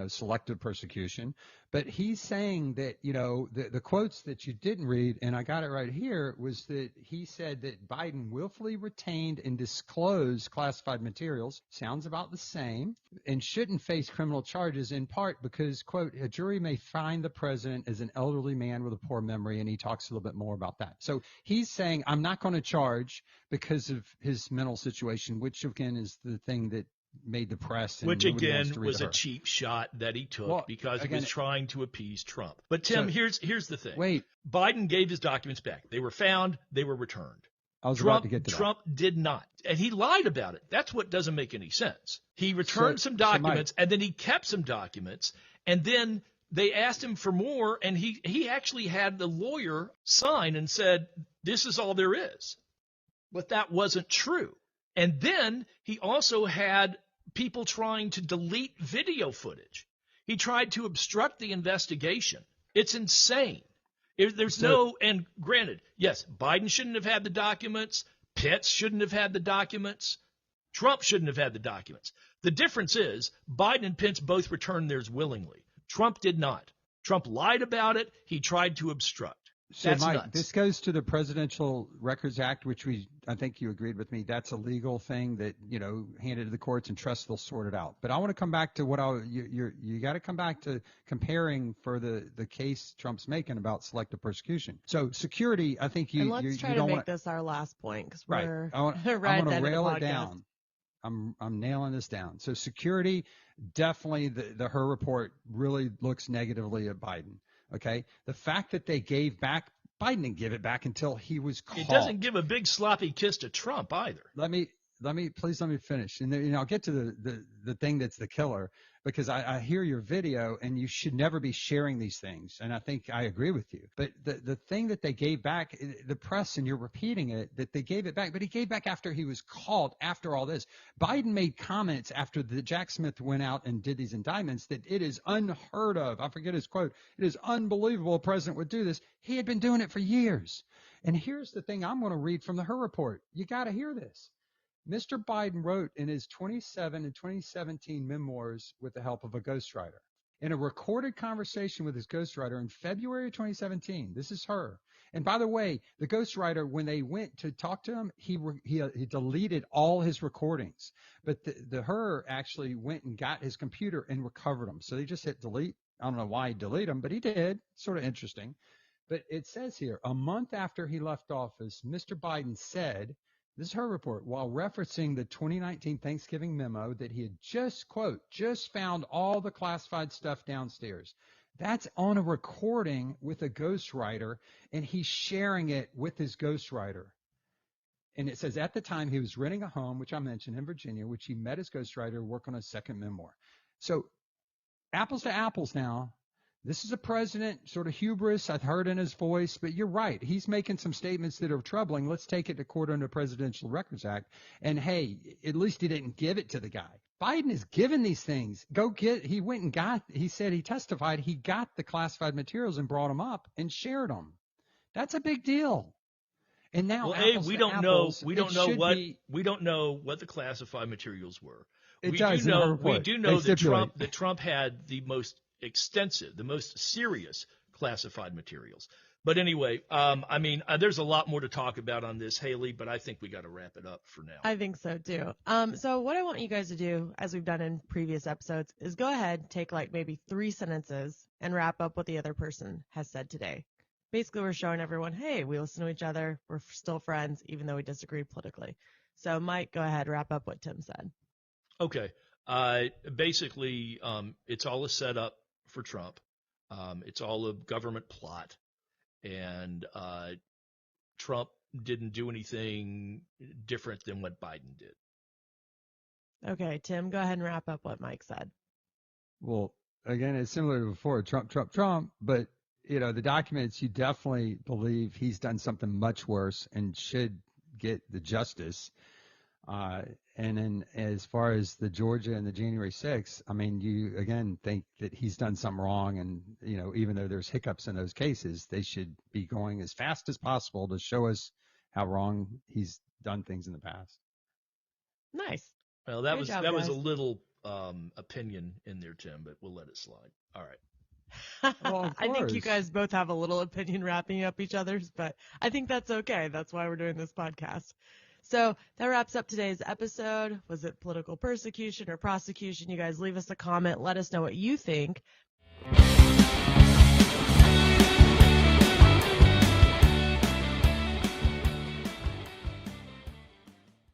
selective persecution. But he's saying that, the quotes that you didn't read, and I got it right here, was that he said that Biden willfully retained and disclosed classified materials. Sounds about the same, and shouldn't face criminal charges in part because, quote, a jury may find the president as an elderly man with a poor memory, and he talks a little bit more about that. So he's saying, I'm not going to charge because of his mental situation, which again is the thing that made the press. And which nobody wants again to read was a her. cheap shot that he took because again, he was trying to appease Trump. But Tim, So- here's the thing. Wait, Biden gave his documents back. They were found, they were returned. I was about to get to Trump did not. And he lied about it. That's what doesn't make any sense. He returned some documents, and then he kept some documents, and then they asked him for more, and he actually had the lawyer sign and said, this is all there is. But that wasn't true. And then he also had people trying to delete video footage. He tried to obstruct the investigation. It's insane. And granted, yes, Biden shouldn't have had the documents. Pence shouldn't have had the documents. Trump shouldn't have had the documents. The difference is Biden and Pence both returned theirs willingly. Trump did not. Trump lied about it. He tried to obstruct. So, That's Mike, nuts. this goes to the Presidential Records Act, which I think you agreed with me. That's a legal thing that, handed to the courts and trust they'll sort it out. But I want to come back to you got to come back to comparing for the case Trump's making about selective persecution. So security, I think and let's try you to don't make want this our last point because right. we're I want to rail it podcast. down. I'm nailing this down. So security, definitely the Her report really looks negatively at Biden. Okay. The fact that they gave back, Biden didn't give it back until he was caught. It doesn't give a big sloppy kiss to Trump either. Let me finish. And then, I'll get to the thing that's the killer, because I hear your video and you should never be sharing these things. And I think I agree with you. But the thing that they gave back, the press, and you're repeating it, that they gave it back, but he gave back after he was caught after all this. Biden made comments after the Jack Smith went out and did these indictments that it is unheard of. I forget his quote. It is unbelievable a president would do this. He had been doing it for years. And here's the thing I'm going to read from the Her report. You got to hear this. Mr. Biden wrote in his 27 and 2017 memoirs with the help of a ghostwriter. In a recorded conversation with his ghostwriter in February of 2017, this is her. And by the way, the ghostwriter, when they went to talk to him, he deleted all his recordings. But the Her actually went and got his computer and recovered them. So they just hit delete. I don't know why he deleted them, but he did. Sort of interesting. But it says here, a month after he left office, Mr. Biden said, this is Her report, while referencing the 2019 Thanksgiving memo, that he had just found all the classified stuff downstairs. That's on a recording with a ghostwriter, and he's sharing it with his ghostwriter. And it says at the time he was renting a home, which I mentioned, in Virginia, which he met his ghostwriter to work on a second memoir. So apples to apples now. This is a president, sort of hubris, I've heard in his voice, but you're right. He's making some statements that are troubling. Let's take it to court under the Presidential Records Act. And, hey, at least he didn't give it to the guy. Biden is given these things. He went and he said he testified, he got the classified materials and brought them up and shared them. That's a big deal. And now, we don't know what the classified materials were. We do know that Trump had the most extensive, the most serious classified materials. But anyway, there's a lot more to talk about on this, Haley, but I think we got to wrap it up for now. I think so too. So what I want you guys to do, as we've done in previous episodes, is go ahead, take like maybe 3 sentences and wrap up what the other person has said today. Basically, we're showing everyone, hey, we listen to each other. We're still friends, even though we disagree politically. So Mike, go ahead, wrap up what Tim said. Okay. Basically, it's all a setup for Trump. It's all a government plot. And Trump didn't do anything different than what Biden did. Okay, Tim, go ahead and wrap up what Mike said. Well, again, it's similar to before, Trump, but, the documents, you definitely believe he's done something much worse and should get the justice. And then as far as the Georgia and the January 6th, you, again, think that he's done something wrong. And, even though there's hiccups in those cases, they should be going as fast as possible to show us how wrong he's done things in the past. Nice. Well, that was a little opinion in there, Tim, but we'll let it slide. All right. Well, I think you guys both have a little opinion wrapping up each other's, but I think that's okay. That's why we're doing this podcast. So that wraps up today's episode. Was it political persecution or prosecution? You guys leave us a comment. Let us know what you think.